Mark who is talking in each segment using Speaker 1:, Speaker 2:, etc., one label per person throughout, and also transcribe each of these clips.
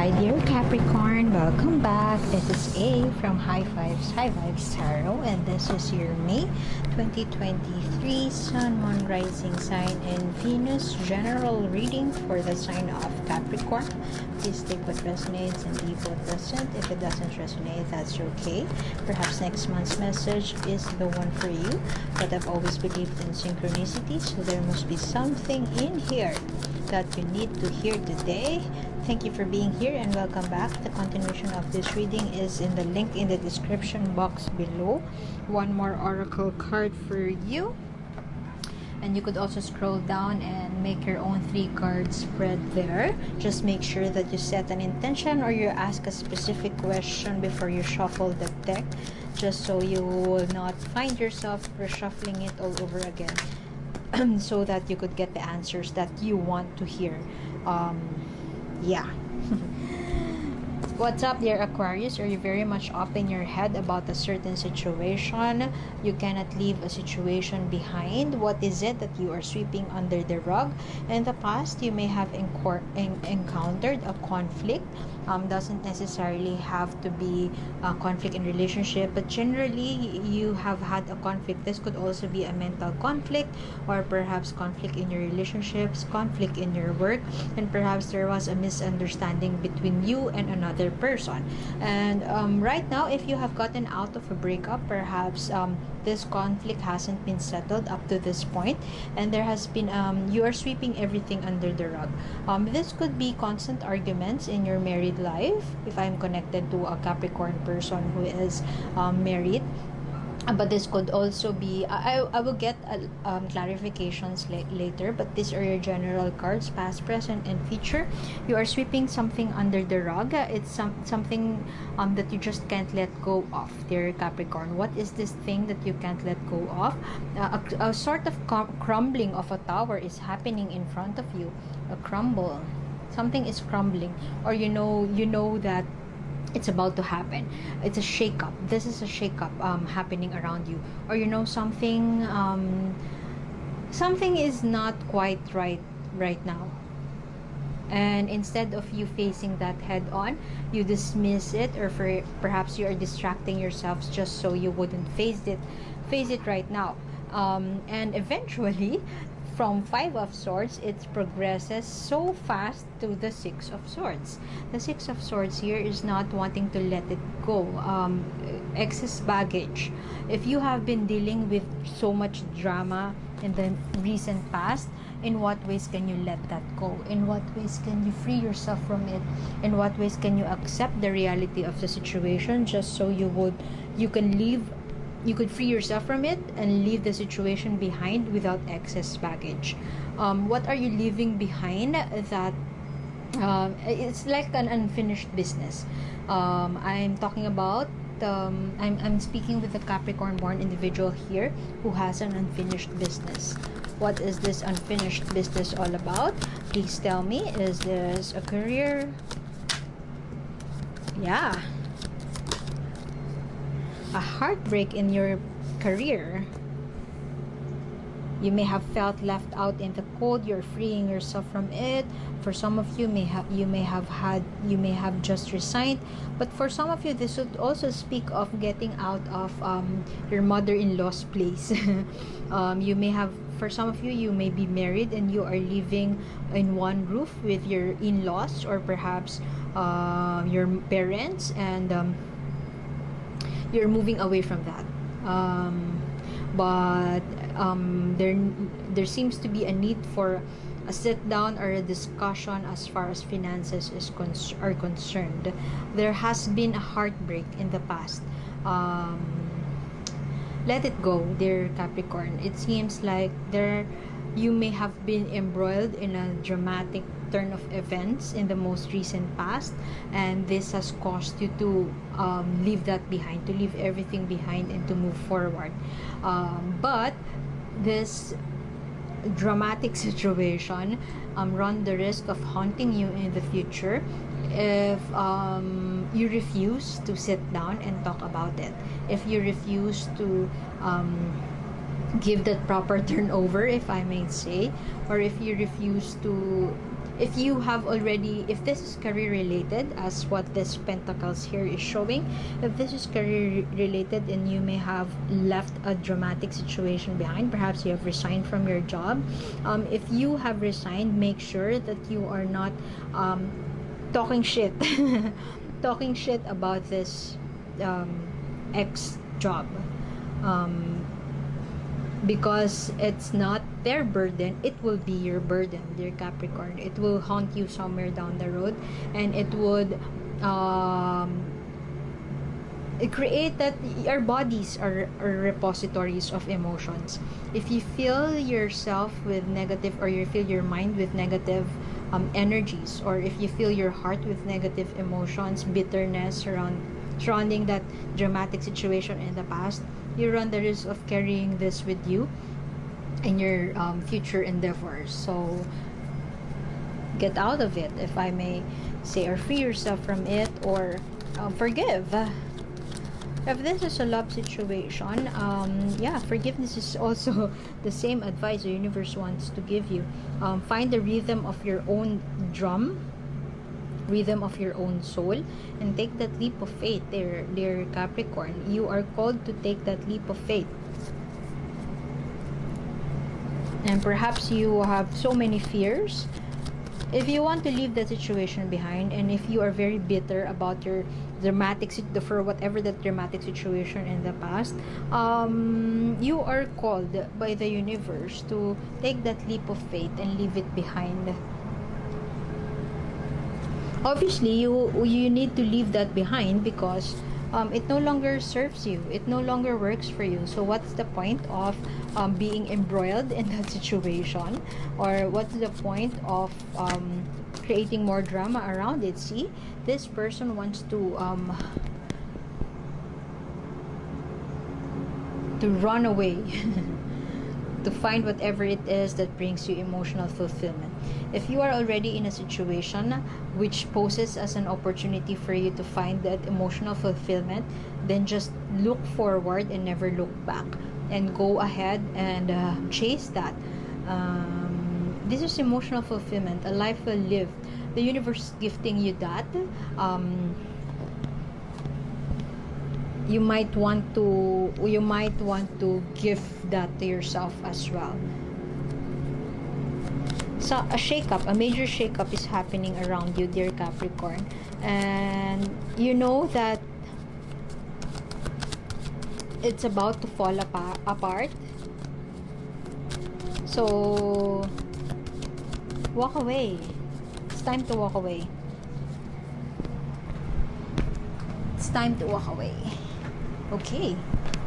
Speaker 1: Hi dear Capricorn, welcome back. This is A from High Vibes Tarot, and this is your May 2023 Sun, Moon, Rising sign and Venus general reading for the sign of Capricorn. Please take what resonates and leave what doesn't. If it doesn't resonate, that's okay. Perhaps next month's message is the one for you, but I've always believed in synchronicity, so there must be something in here that you need to hear today. Thank you for being here and welcome back. The continuation of this reading is in the link in the description box below. One more oracle card for you, and you could also scroll down and make your own 3-card spread there. Just make sure that you set an intention or you ask a specific question before you shuffle the deck, just so you will not find yourself reshuffling it all over again. So that you could get the answers that you want to hear. Yeah. What's up, dear Aquarius? Are you very much up in your head about a certain situation? You cannot leave a situation behind. What is it that you are sweeping under the rug? In the past, you may have encountered a conflict. Doesn't necessarily have to be a conflict in relationship, but generally you have had a conflict. This could also be a mental conflict, or perhaps conflict in your relationships, conflict in your work, and perhaps there was a misunderstanding between you and another person. And right now, if you have gotten out of a breakup, perhaps this conflict hasn't been settled up to this point, and there has been you are sweeping everything under the rug. This could be constant arguments in your married life, if I'm connected to a Capricorn person who is married. But this could also be, I will get clarifications later, but these are your general cards, past, present, and future. You are sweeping something under the rug. It's something that you just can't let go of, dear Capricorn. What is this thing that you can't let go of? A sort of crumbling of a tower is happening in front of you. A crumble. Something is crumbling, or you know that it's about to happen. It's a shake-up. This is a shake-up happening around you, or something something is not quite right now, and instead of you facing that head on, you dismiss it, or perhaps you are distracting yourselves just so you wouldn't face it right now. And eventually, from 5 of Swords, it progresses so fast to the 6 of Swords. The 6 of Swords here is not wanting to let it go. Excess baggage. If you have been dealing with so much drama in the recent past, in what ways can you let that go? In what ways can you free yourself from it? In what ways can you accept the reality of the situation, just so you could free yourself from it and leave the situation behind without excess baggage. What are you leaving behind that it's like an unfinished business? I'm talking about I'm speaking with a Capricorn born individual here who has an unfinished business. What is this unfinished business all about? Please tell me. Is this a career? Yeah. A heartbreak in your career. You may have felt left out in the cold. You're freeing yourself from it. For some of you, you may have just resigned. But for some of you, this would also speak of getting out of your mother-in-law's place. For some of you, you may be married and you are living in one roof with your in-laws, or perhaps your parents, and you're moving away from that. But there seems to be a need for a sit down or a discussion as far as finances are concerned. There has been a heartbreak in the past. Let it go, dear Capricorn. It seems like you may have been embroiled in a dramatic turn of events in the most recent past, and this has caused you to leave that behind, to leave everything behind and to move forward. But this dramatic situation run the risk of haunting you in the future if you refuse to sit down and talk about it, if you refuse to give that proper turnover, if I may say, or if you refuse to if you have already, if this is career related, as what this pentacles here is showing, if this is career related and you may have left a dramatic situation behind, perhaps you have resigned from your job. If you have resigned, make sure that you are not talking shit talking shit about this ex job, because it's not their burden, it will be your burden, dear Capricorn. It will haunt you somewhere down the road, and it would create that our bodies are repositories of emotions. If you fill yourself with negative, or you fill your mind with negative energies, or if you fill your heart with negative emotions, bitterness surrounding that dramatic situation in the past, you run the risk of carrying this with you in your future endeavors. So get out of it, if I may say, or free yourself from it, or forgive. If this is a love situation, yeah, forgiveness is also the same advice the universe wants to give you. Find the rhythm of your own drum, rhythm of your own soul, and take that leap of faith, dear Capricorn. You are called to take that leap of faith. And perhaps you have so many fears. If you want to leave that situation behind, and if you are very bitter about your for whatever that dramatic situation in the past, you are called by the universe to take that leap of faith and leave it behind. Obviously, you need to leave that behind, because it no longer serves you, it no longer works for you. So what's the point of being embroiled in that situation, or what's the point of creating more drama around it? See, this person wants to run away to find whatever it is that brings you emotional fulfillment. If you are already in a situation which poses as an opportunity for you to find that emotional fulfillment, then just look forward and never look back, and go ahead and chase that. This is emotional fulfillment, a life well lived. The universe is gifting you that. You might want to give that to yourself as well. So a major shakeup is happening around you, dear Capricorn, and you know that it's about to fall apart. So walk away. It's time to walk away. It's time to walk away. Okay,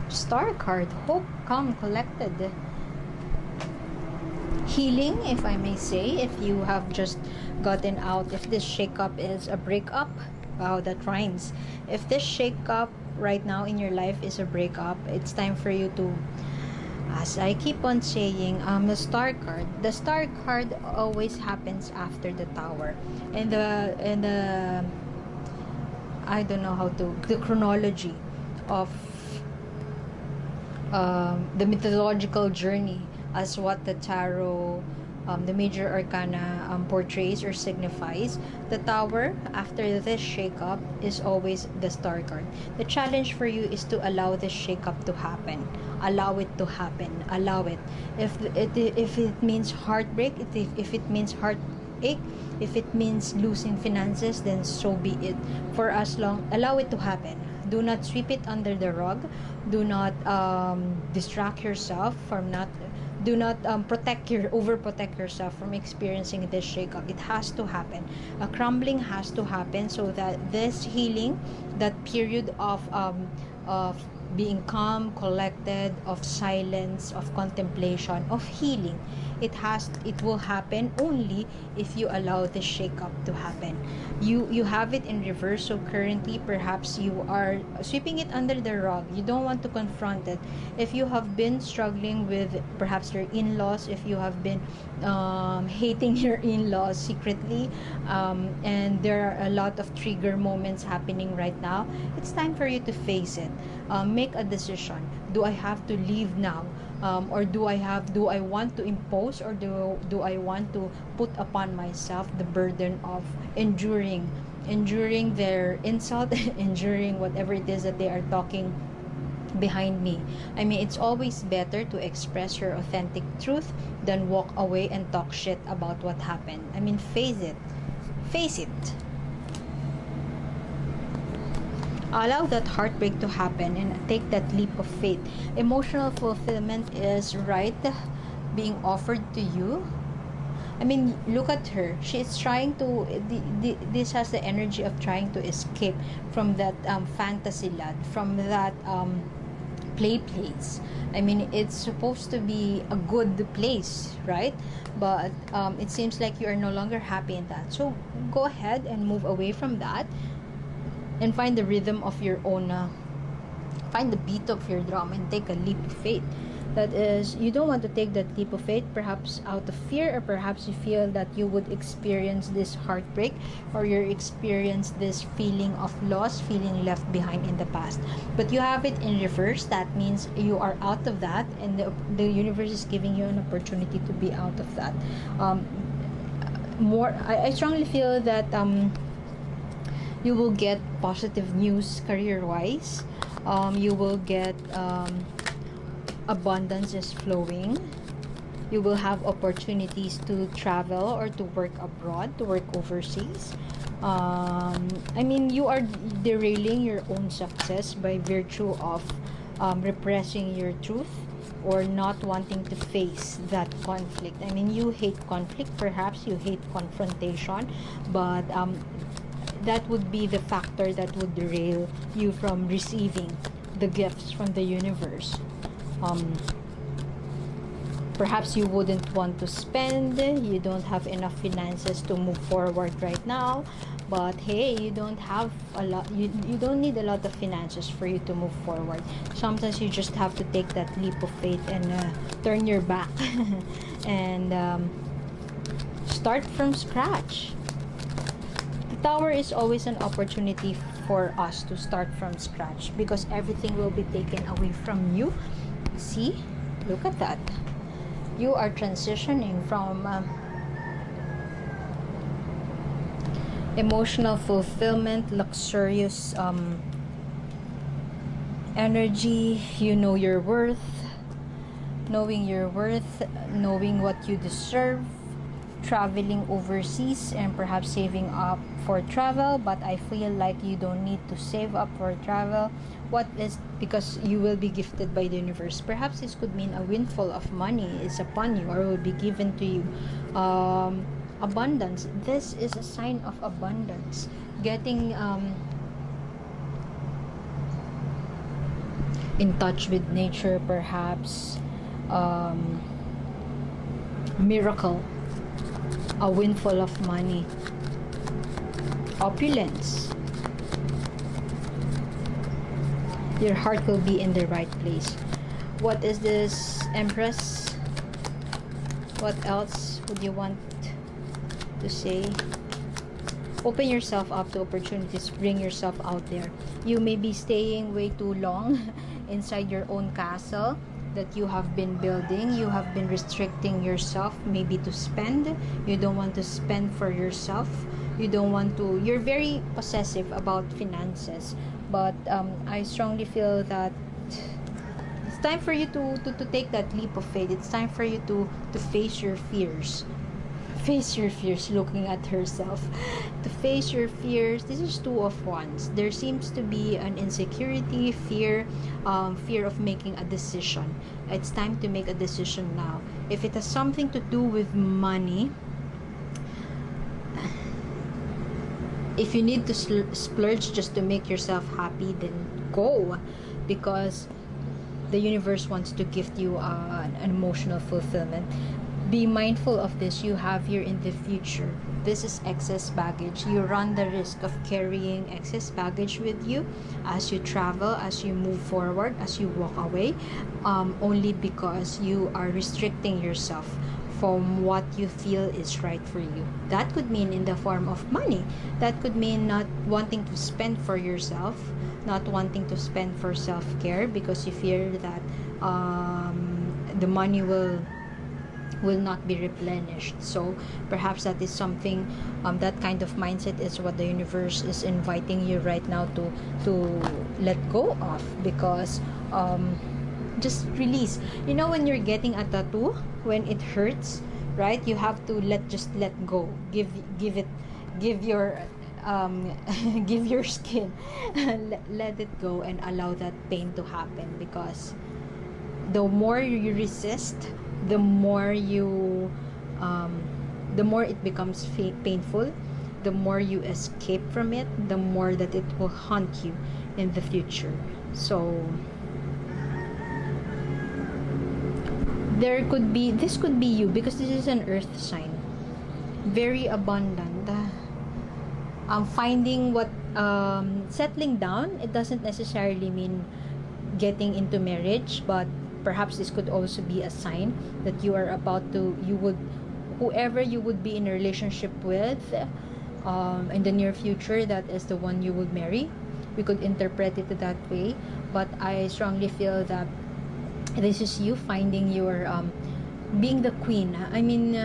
Speaker 1: Star card, hope, calm, collected. Healing, if I may say, if you have just gotten out, if this shakeup is a breakup, wow, that rhymes. If this shakeup right now in your life is a breakup, it's time for you to, as I keep on saying, the Star card. The Star card always happens after the Tower, and the I don't know how to, the chronology of the mythological journey, as what the tarot, the major arcana portrays or signifies. The Tower, after this shakeup, is always the Star card. The challenge for you is to allow this shakeup to happen. Allow it to happen. Allow it. If it means heartbreak, if it means heartache, if it means losing finances, then so be it. For as long, allow it to happen. Do not sweep it under the rug. Do not distract yourself from not. Do not overprotect yourself from experiencing this shakeup. It has to happen. A crumbling has to happen, so that this healing, that period of being calm, collected, of silence, of contemplation, of healing, it will happen only if you allow this shakeup to happen. You have it in reverse, so currently perhaps you are sweeping it under the rug. You don't want to confront it. If you have been struggling with perhaps your in-laws, if you have been hating your in-laws secretly, and there are a lot of trigger moments happening right now, it's time for you to face it. Make a decision. Do I have to leave now? or do I want to impose, or do I want to put upon myself the burden of enduring their insult, enduring whatever it is that they are talking behind me. I mean, it's always better to express your authentic truth than walk away and talk shit about what happened. I mean, face it. Allow that heartbreak to happen and take that leap of faith. Emotional fulfillment is right being offered to you. I mean, look at her. She's trying to. This has the energy of trying to escape from that fantasy land, from that play place. I mean, it's supposed to be a good place, right? But it seems like you are no longer happy in that. So go ahead and move away from that, and find the rhythm of your own. Find the beat of your drum and take a leap of faith. That is, you don't want to take that leap of faith, perhaps out of fear, or perhaps you feel that you would experience this heartbreak, or you experience this feeling of loss, feeling left behind in the past. But you have it in reverse. That means you are out of that, and the universe is giving you an opportunity to be out of that. I strongly feel that you will get positive news career-wise. You will get abundance is flowing. You will have opportunities to travel or to work abroad, to work overseas. I mean, you are derailing your own success by virtue of repressing your truth or not wanting to face that conflict. I mean, you hate conflict, perhaps you hate confrontation, but that would be the factor that would derail you from receiving the gifts from the universe. Perhaps you wouldn't want to spend, you don't have enough finances to move forward right now, but hey, you don't have a lot, you don't need a lot of finances for you to move forward. Sometimes you just have to take that leap of faith and turn your back and start from scratch. The Tower is always an opportunity for us to start from scratch, because everything will be taken away from you. See, look at that. You are transitioning from emotional fulfillment, luxurious energy. You know your worth, knowing your worth, knowing what you deserve, traveling overseas and perhaps saving up for travel. But I feel like you don't need to save up for travel. What is, because you will be gifted by the universe. Perhaps this could mean a windfall of money is upon you or will be given to you. Abundance. This is a sign of abundance. Getting in touch with nature, perhaps. Miracle. A windfall of money. Opulence. Your heart will be in the right place. What is this, Empress? What else would you want to say? Open yourself up to opportunities. Bring yourself out there. You may be staying way too long inside your own castle that you have been building. You have been restricting yourself maybe to spend. You don't want to spend for yourself. You don't want to, you're very possessive about finances. But I strongly feel that it's time for you to take that leap of faith. It's time for you to face your fears. Face your fears, looking at herself. To face your fears. This is Two of Wands. There seems to be an insecurity, fear of making a decision. It's time to make a decision now. If it has something to do with money, if you need to splurge just to make yourself happy, then go, because the universe wants to gift you an emotional fulfillment. Be mindful of this. You have here in the future. This is excess baggage. You run the risk of carrying excess baggage with you as you travel, as you move forward, as you walk away, only because you are restricting yourself from what you feel is right for you. That could mean in the form of money. That could mean not wanting to spend for yourself, not wanting to spend for self-care because you fear that the money will not be replenished. So perhaps that is something, that kind of mindset is what the universe is inviting you right now to let go of, because just release. You know, when you're getting a tattoo, when it hurts, right, you have to just let go, give your give your skin let it go and allow that pain to happen, because the more you resist, the more it becomes painful, the more you escape from it, the more that it will haunt you in the future. So this could be you, because this is an earth sign, very abundant, finding what, settling down. It doesn't necessarily mean getting into marriage, but perhaps this could also be a sign that you are about to, whoever you would be in a relationship with, in the near future, that is the one you would marry. We could interpret it that way, but I strongly feel that this is you finding your, being the queen. I mean,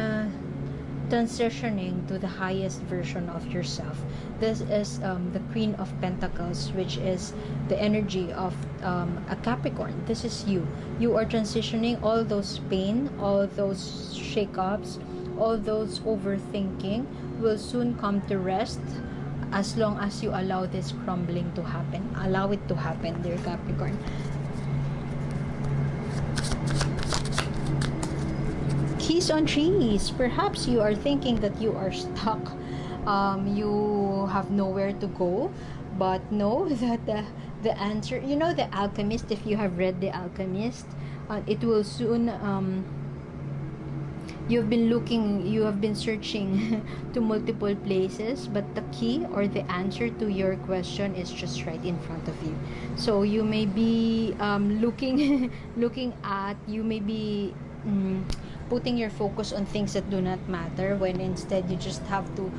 Speaker 1: transitioning to the highest version of yourself. This is the Queen of Pentacles, which is the energy of a Capricorn. This is you. You are transitioning all those pain, all those shakeups, all those overthinking will soon come to rest, as long as you allow this crumbling to happen. Allow it to happen, dear Capricorn. Keys on trees. Perhaps you are thinking that you are stuck, you have nowhere to go, but know that the answer, you know, The Alchemist, if you have read The Alchemist, it will soon, you have been searching to multiple places, but the key or the answer to your question is just right in front of you. So you may be looking you may be putting your focus on things that do not matter, when instead you just have to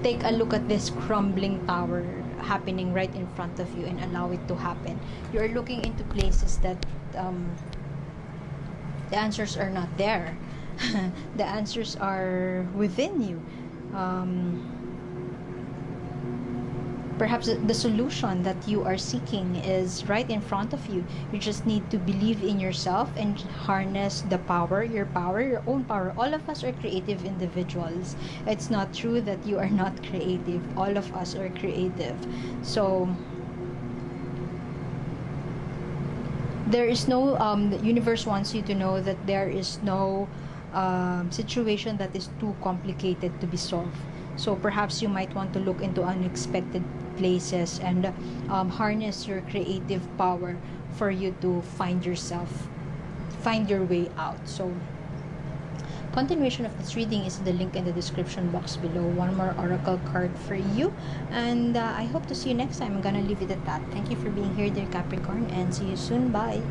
Speaker 1: take a look at this crumbling tower happening right in front of you and allow it to happen. You are looking into places that the answers are not there. The answers are within you. Perhaps the solution that you are seeking is right in front of you. You just need to believe in yourself and harness the power, your own power. All of us are creative individuals. It's not true that you are not creative. All of us are creative. So there is no, the universe wants you to know that there is no situation that is too complicated to be solved. So perhaps you might want to look into unexpected places and harness your creative power for you to find your way out. So continuation of this reading is the link in the description box below. One more oracle card for you, and I hope to see you next time. I'm gonna leave it at that. Thank you for being here, dear Capricorn, and see you soon. Bye.